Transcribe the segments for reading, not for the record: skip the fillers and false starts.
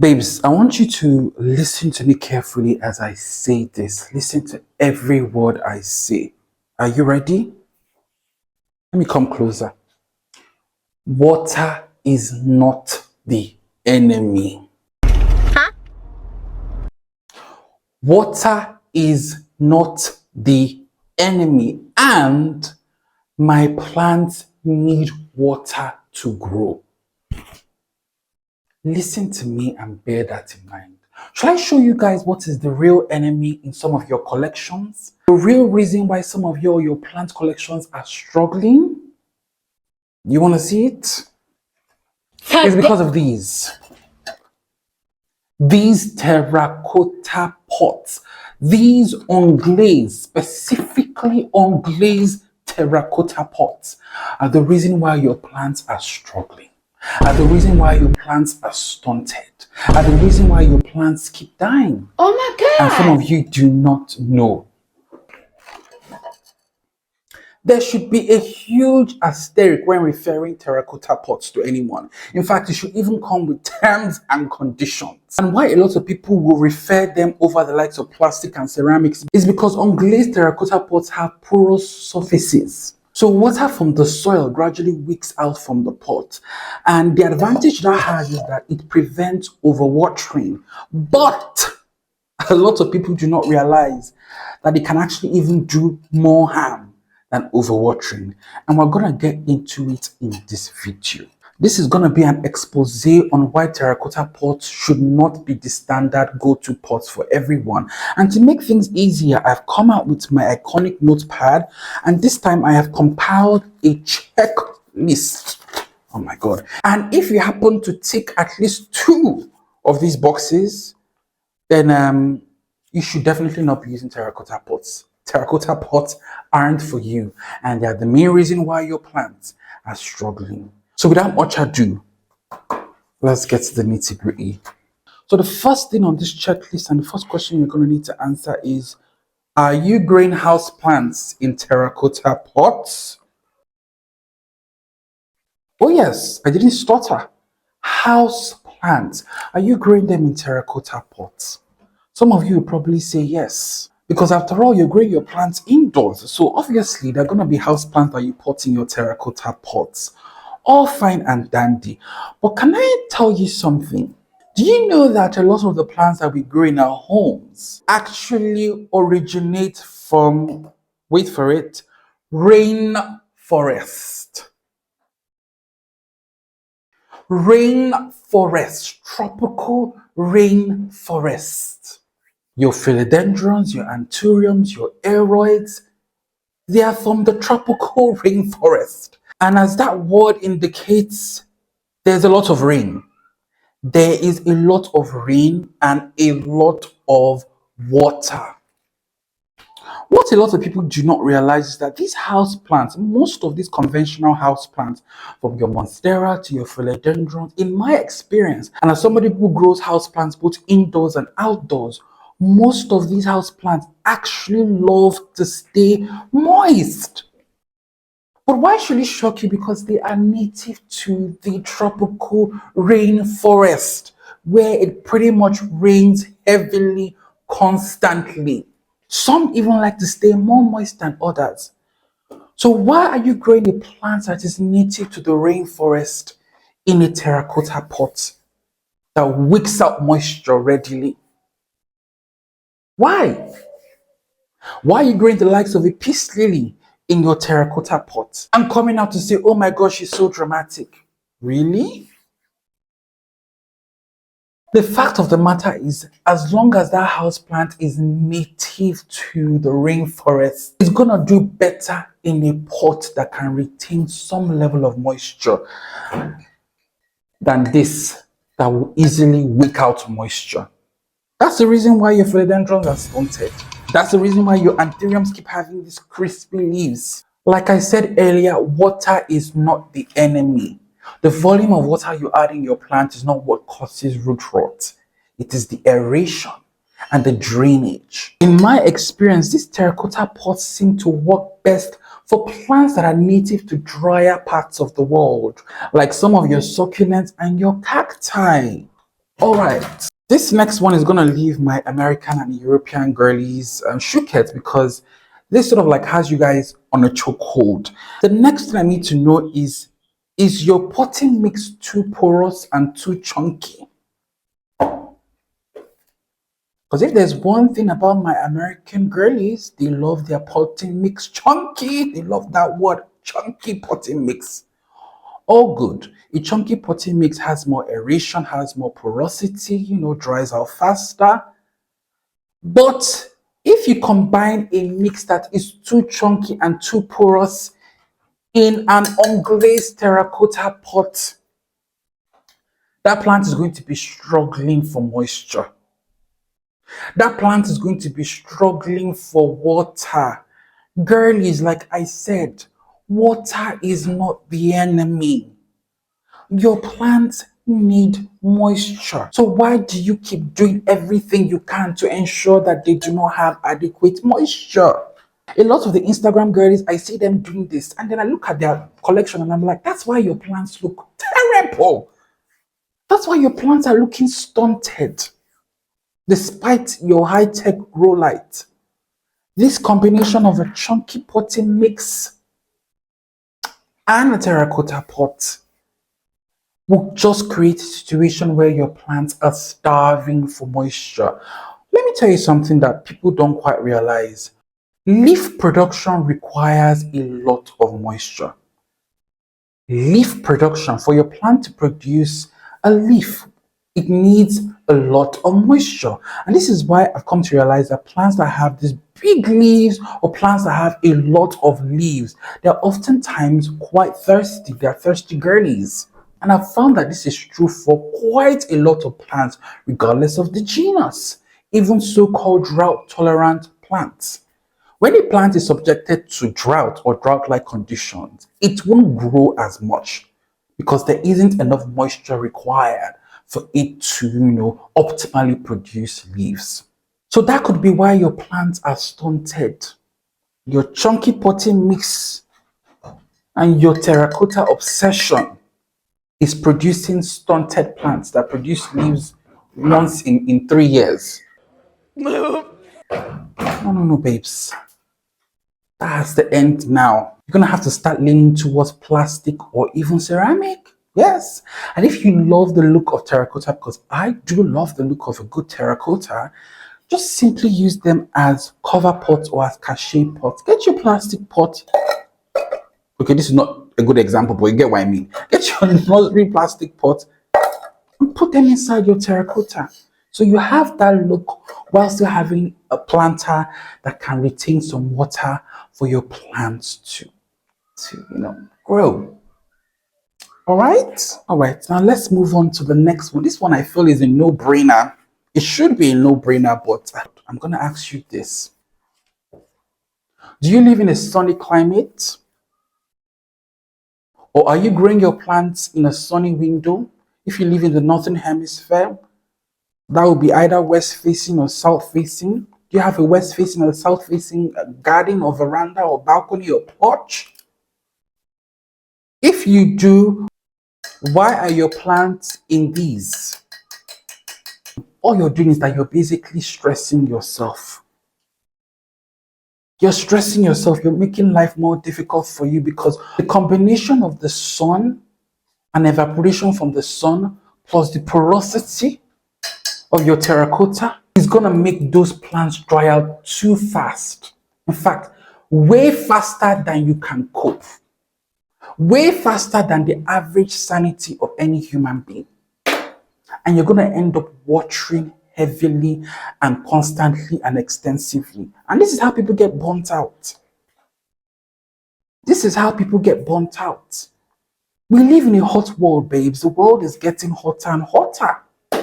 Babes, I want you to listen to me carefully as I say this. Listen to every word I say. Are you ready? Let me come closer. Water is not the enemy. Huh? Water is not the enemy, and my plants need water to grow. Listen to me and bear that in mind. Shall I show you guys what is the real enemy in some of your collections? The real reason why some of your plant collections are struggling? You want to see it? It's because of these. These terracotta pots. These unglazed, specifically unglazed terracotta pots are the reason why your plants are struggling. Are the reason why your plants are stunted. Are the reason why your plants keep dying. Oh my God! And some of you do not know. There should be a huge asterisk when referring terracotta pots to anyone. In fact, it should even come with terms and conditions. And why a lot of people will refer them over the likes of plastic and ceramics is because unglazed terracotta pots have porous surfaces. So water from the soil gradually wicks out from the pot. And the advantage that has is that it prevents overwatering. But a lot of people do not realize that it can actually even do more harm than overwatering. And we're going to get into it in this video. This is going to be an expose on why terracotta pots should not be the standard go-to pots for everyone. And to make things easier, I've come out with my iconic notepad, and this time I have compiled a checklist. Oh my God. And if you happen to tick at least 2 of these boxes, then you should definitely not be using terracotta pots. Terracotta pots aren't for you, and they are the main reason why your plants are struggling. So without much ado, let's get to the nitty-gritty. So the first thing on this checklist and the first question you're going to need to answer is, are you growing house plants in terracotta pots? Oh yes, I didn't stutter. House plants. Are you growing them in terracotta pots? Some of you will probably say yes, because after all, you're growing your plants indoors. So obviously, they're going to be house plants that you pot in your terracotta pots. All fine and dandy. But can I tell you something? Do you know that a lot of the plants that we grow in our homes actually originate from, wait for it, rainforest? Rainforest, tropical rainforest. Your philodendrons, your anthuriums, your aeroids, they are from the tropical rainforest. And as that word indicates, there's a lot of rain. There is a lot of rain and a lot of water. What a lot of people do not realize is that these house plants, most of these conventional house plants, from your monstera to your philodendrons, in my experience, and as somebody who grows house plants both indoors and outdoors, most of these house plants actually love to stay moist. But why should it shock you? Because they are native to the tropical rainforest, where it pretty much rains heavily, constantly. Some even like to stay more moist than others. So why are you growing a plant that is native to the rainforest in a terracotta pot that wicks out moisture readily? Why? Why are you growing the likes of a peace lily in your terracotta pot and coming out to say, oh my gosh, she's so dramatic? Really? The fact of the matter is, as long as that house plant is native to the rainforest, it's gonna do better in a pot that can retain some level of moisture than this that will easily wick out moisture. That's the reason why your philodendrons are stunted. That's the reason why your anthuriums keep having these crispy leaves. Like I said earlier, water is not the enemy. The volume of water you add in your plant is not what causes root rot. It is the aeration and the drainage. In my experience, these terracotta pots seem to work best for plants that are native to drier parts of the world, like some of your succulents and your cacti. All right. This next one is going to leave my American and European girlies shooked because this sort of like has you guys on a chokehold. The next thing I need to know is your potting mix too porous and too chunky? Because if there's one thing about my American girlies, they love their potting mix chunky. They love that word, chunky potting mix. All good. A chunky potting mix has more aeration, has more porosity, dries out faster. But if you combine a mix that is too chunky and too porous in an unglazed terracotta pot, that plant is going to be struggling for moisture. That plant is going to be struggling for water. Girlies, like I said, water is not the enemy. Your plants need moisture. So why do you keep doing everything you can to ensure that they do not have adequate moisture? A lot of the Instagram girlies, I see them doing this, and then I look at their collection and I'm like, that's why your plants look terrible. That's why your plants are looking stunted, despite your high-tech grow light. This combination of a chunky potting mix and a terracotta pot will just create a situation where your plants are starving for moisture. Let me tell you something that people don't quite realize. Leaf production requires a lot of moisture. Leaf production, for your plant to produce a leaf, it needs a lot of moisture. And this is why I've come to realize that plants that have these big leaves or plants that have a lot of leaves, they're oftentimes quite thirsty. They're thirsty girlies. And I've found that this is true for quite a lot of plants, regardless of the genus, even so-called drought-tolerant plants. When a plant is subjected to drought or drought-like conditions, it won't grow as much because there isn't enough moisture required for it to, optimally produce leaves. So that could be why your plants are stunted. Your chunky potting mix and your terracotta obsession is producing stunted plants that produce leaves once in 3 years. No, babes. That's the end now. You're going to have to start leaning towards plastic or even ceramic. Yes. And if you love the look of terracotta, because I do love the look of a good terracotta, just simply use them as cover pots or as cachet pots. Get your plastic pot. Okay, this is not a good example, but you get what I mean. Get your nursery plastic pot and put them inside your terracotta. So you have that look while still having a planter that can retain some water for your plants to grow. All right. Now let's move on to the next one. This one I feel is a no-brainer. It should be a no-brainer, but I'm going to ask you this. Do you live in a sunny climate? Or are you growing your plants in a sunny window? If you live in the northern hemisphere, that would be either west facing or south facing. Do you have a west facing or south facing garden or veranda or balcony or porch? If you do, why are your plants in these? All you're doing is that you're basically stressing yourself. You're stressing yourself. You're making life more difficult for you because the combination of the sun and evaporation from the sun plus the porosity of your terracotta is going to make those plants dry out too fast. In fact, way faster than you can cope. Way faster than the average sanity of any human being. And you're going to end up watering heavily and constantly and extensively. And this is how people get burnt out. This is how people get burnt out. We live in a hot world, babes. The world is getting hotter and hotter.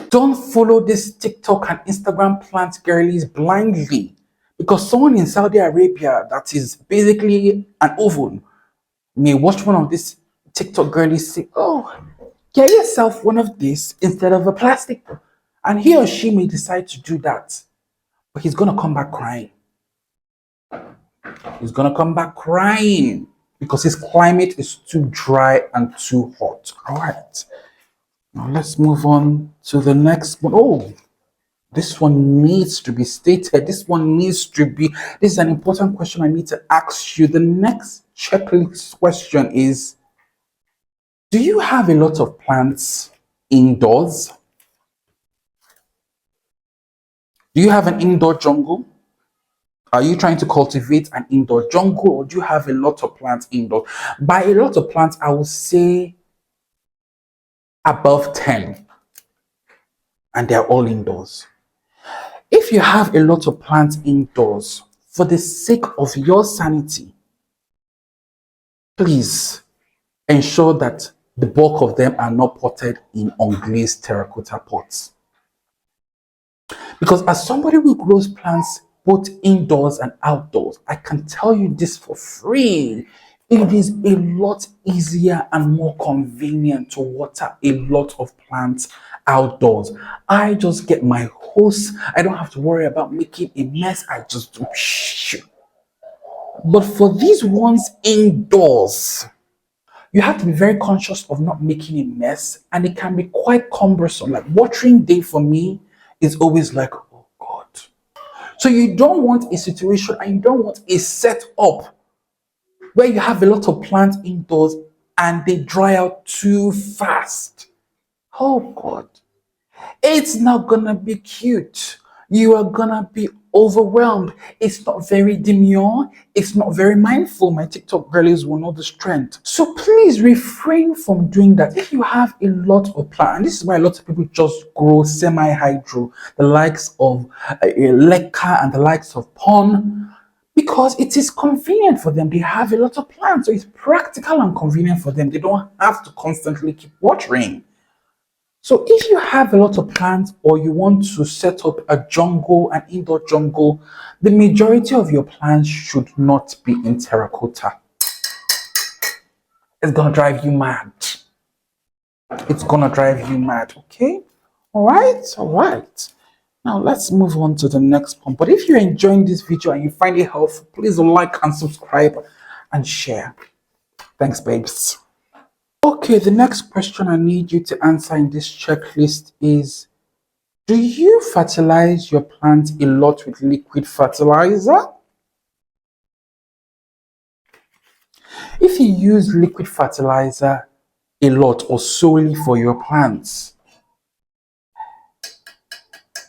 Don't follow this TikTok and Instagram plant girlies blindly. Because someone in Saudi Arabia that is basically an oven may watch one of these TikTok girlies say, oh, get yourself one of these instead of a plastic. And he or she may decide to do that. But he's going to come back crying. He's going to come back crying because his climate is too dry and too hot. All right. Now let's move on to the next one. Oh, this one needs to be stated. This one needs to be. This is an important question I need to ask you. The next checklist question is: do you have a lot of plants indoors? Do you have an indoor jungle? Are you trying to cultivate an indoor jungle, or do you have a lot of plants indoors? By a lot of plants, I would say above 10, and they're all indoors. If you have a lot of plants indoors, for the sake of your sanity, please ensure that the bulk of them are not potted in unglazed terracotta pots. Because as somebody who grows plants both indoors and outdoors, I can tell you this for free. It is a lot easier and more convenient to water a lot of plants outdoors. I just get my hose. I don't have to worry about making a mess. I just do. But for these ones indoors, you have to be very conscious of not making a mess, and it can be quite cumbersome. Like watering day for me is always like, oh God. So you don't want a situation, and you don't want a setup where you have a lot of plants indoors and they dry out too fast. Oh God. It's not gonna be cute. You are gonna be overwhelmed. It's not very demure. It's not very mindful. My TikTok girlies will know this trend. So please refrain from doing that. If you have a lot of plants, and this is why a lot of people just grow semi-hydro, the likes of leca and the likes of pon, because it is convenient for them. They have a lot of plants, so it's practical and convenient for them. They don't have to constantly keep watering. So if you have a lot of plants, or you want to set up a jungle, an indoor jungle, the majority of your plants should not be in terracotta. It's gonna drive you mad. It's gonna drive you mad, okay? All right. Now let's move on to the next one. But if you're enjoying this video and you find it helpful, please like and subscribe and share. Thanks, babes. Okay, the next question I need you to answer in this checklist is: do you fertilize your plants a lot with liquid fertilizer? If you use liquid fertilizer a lot or solely for your plants,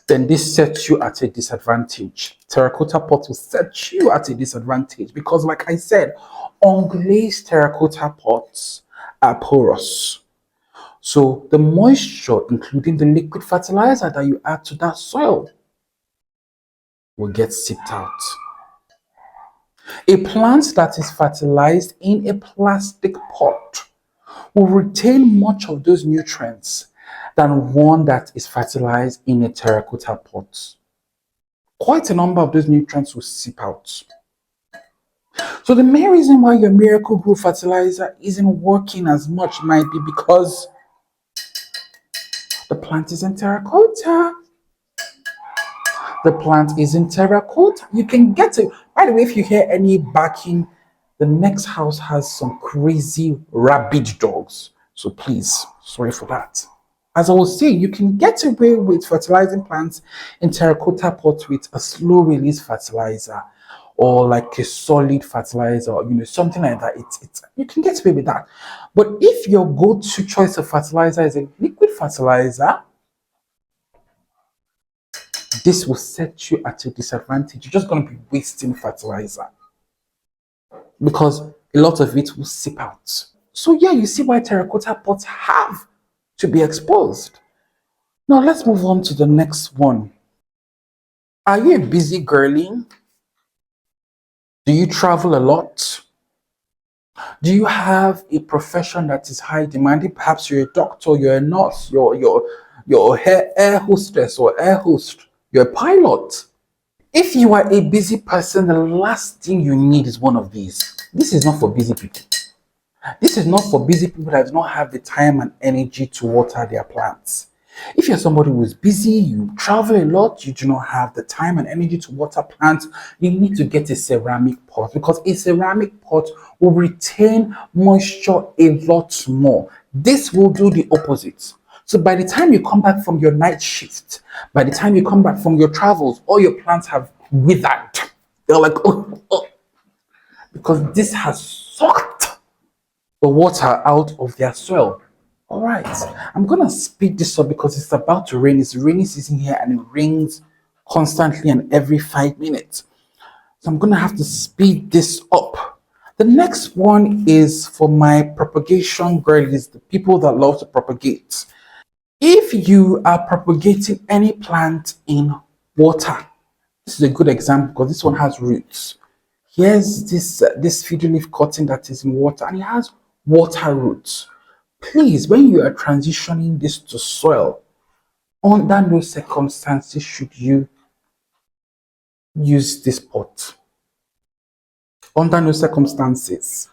then this sets you at a disadvantage. Terracotta pot will set you at a disadvantage because, like I said, unglazed terracotta pots are porous. So the moisture, including the liquid fertilizer that you add to that soil, will get seeped out. A plant that is fertilized in a plastic pot will retain much of those nutrients than one that is fertilized in a terracotta pot. Quite a number of those nutrients will seep out. So the main reason why your Miracle Grow fertilizer isn't working as much might be because the plant is in terracotta. The plant is in terracotta. You can get it. By the way, if you hear any barking, the next house has some crazy rabid dogs. So please, sorry for that. As I was saying, you can get away with fertilizing plants in terracotta pots with a slow release fertilizer, or like a solid fertilizer, or something like that. It's you can get away with that. But if your go-to choice of fertilizer is a liquid fertilizer, this will set you at a disadvantage. You're just going to be wasting fertilizer because a lot of it will seep out. So yeah, you see why terracotta pots have to be exposed. Now let's move on to the next one. Are you a busy girlie? Do you travel a lot? Do you have a profession that is high demanding? Perhaps you're a doctor, you're a nurse, you're air hostess or air host, you're a pilot. If you are a busy person, the last thing you need is one of these. This is not for busy people. This is not for busy people that do not have the time and energy to water their plants. If you're somebody who is busy, you travel a lot, you do not have the time and energy to water plants, you need to get a ceramic pot, because a ceramic pot will retain moisture a lot more. This will do the opposite. So by the time you come back from your night shift, by the time you come back from your travels, all your plants have withered. They're like, oh, oh, because this has sucked the water out of their soil. All right, I'm gonna speed this up because it's about to rain. It's rainy season here and it rains constantly and every 5 minutes. So I'm gonna have to speed this up. The next one is for my propagation girlies, the people that love to propagate. If you are propagating any plant in water, this is a good example because this one has roots. Here's this fiddle leaf cotton that is in water and it has water roots. Please, when you are transitioning this to soil, under no circumstances should you use this pot. Under no circumstances.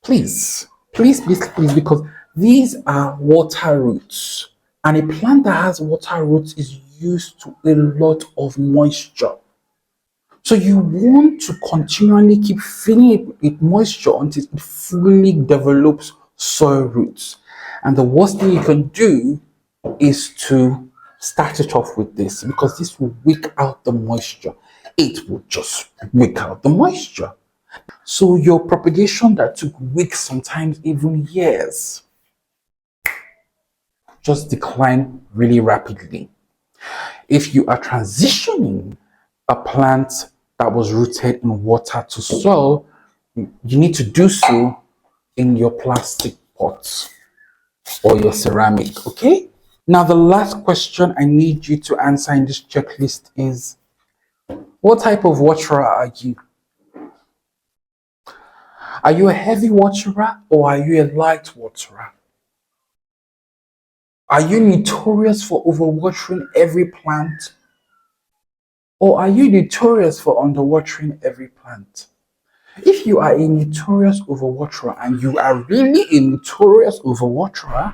Please, please, please, please, because these are water roots. And a plant that has water roots is used to a lot of moisture. So you want to continually keep filling it with moisture until it fully develops soil roots. And the worst thing you can do is to start it off with this because this will wick out the moisture. It will just wick out the moisture. So your propagation that took weeks, sometimes even years, just decline really rapidly. If you are transitioning a plant that was rooted in water to soil, you need to do so in your plastic pots or your ceramic, okay? Now, the last question I need you to answer in this checklist is, what type of waterer are you? Are you a heavy waterer or are you a light waterer? Are you notorious for overwatering every plant? Or are you notorious for underwatering every plant? If you are a notorious overwaterer and you are really a notorious overwaterer,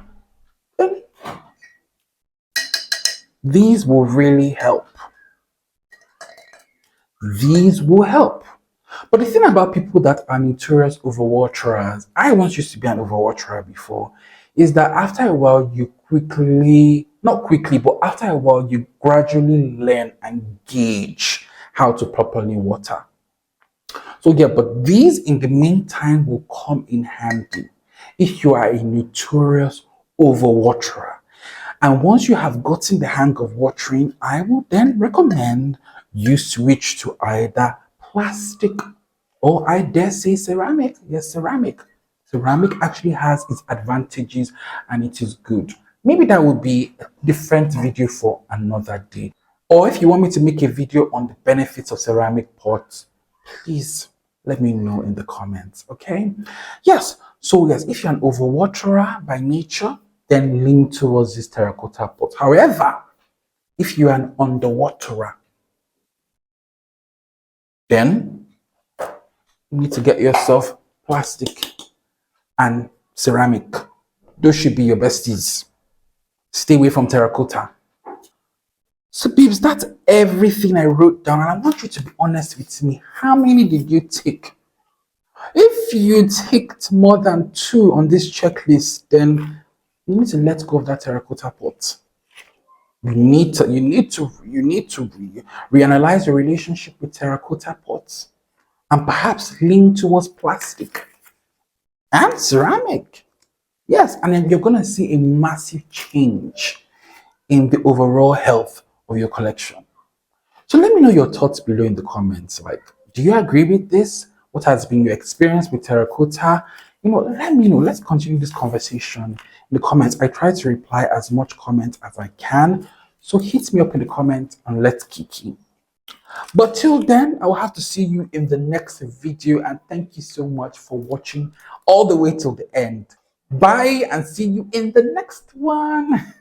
then these will really help. These will help. But the thing about people that are notorious overwaterers, I once used to be an overwaterer before, is that after a while you quickly, not quickly, but after a while you gradually learn and gauge how to properly water. So yeah, but these in the meantime will come in handy if you are a notorious overwaterer. And once you have gotten the hang of watering, I will then recommend you switch to either plastic or I dare say ceramic. Yes, ceramic. Ceramic actually has its advantages and it is good. Maybe that would be a different video for another day. Or if you want me to make a video on the benefits of ceramic pots, please let me know in the comments, okay? Yes, so yes, if you're an overwaterer by nature, then lean towards this terracotta pot. However, if you're an underwaterer, then you need to get yourself plastic and ceramic. Those should be your besties. Stay away from terracotta. So, babes, that's everything I wrote down. And I want you to be honest with me. How many did you take? If you ticked more than 2 on this checklist, then you need to let go of that terracotta pot. You need to reanalyze your relationship with terracotta pots and perhaps lean towards plastic and ceramic. Yes, and then you're gonna see a massive change in the overall health of your collection. So let me know your thoughts below in the comments. Like, do you agree with this? What has been your experience with terracotta? Let me know. Let's continue this conversation in the comments. I try to reply as much comment as I can. So hit me up in the comments and let's kick in. But till then, I will have to see you in the next video. And thank you so much for watching all the way till the end. Bye and see you in the next one.